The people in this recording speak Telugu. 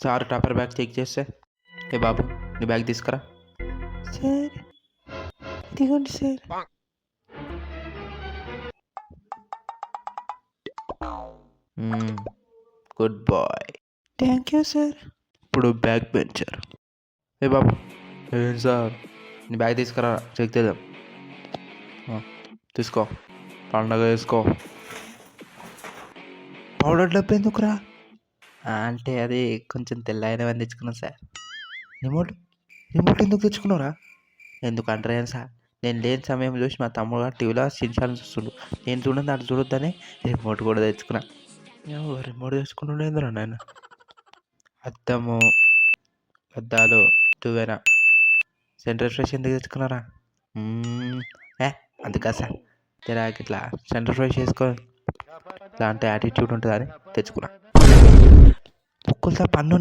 సార్ టాపర్ బ్యాగ్ చెక్ చేస్తే ఏ బాబు నీ బ్యాగ్ తీసుకురా. సార్ ఇదిగోండి sir. Good boy. Thank you sir. ఇప్పుడు బ్యాగ్ బెంచర్. ఏ బాబు ఏం సార్ నీ బ్యాగ్ తీసుకురా చెక్ చేద్దాం. తీసుకో పండగ వేసుకో. పౌడర్ డబ్బు ఎందుకురా? అంటే అది కొంచెం తెల్లైనవని తెచ్చుకున్నాను సార్. రిమోట్ రిమోట్ ఎందుకు తెచ్చుకున్నావురా? ఎందుకంటారు ఏం సార్, నేను లేని సమయం చూసి మా తమ్ముడు గారు టీవీలో సిన్షాన్ చూస్తుండు. నేను చూడండి దాంట్లో చూడొద్దని రిమోట్ కూడా తెచ్చుకున్నా. రిమోట్ తెచ్చుకుంటుండేందురా నాయన. అద్దము అద్దాలు దువ్వెన సెంటర్ ఫ్రెష్ ఎందుకు తెచ్చుకున్నారా? అందుకా సార్ తెరాకి ఇట్లా సెంటర్ ఫ్రెష్ చేసుకొని ఇట్లా అంటే యాటిట్యూడ్ ఉంటుందని తెచ్చుకున్నా. ఒక్కసారి పన్ను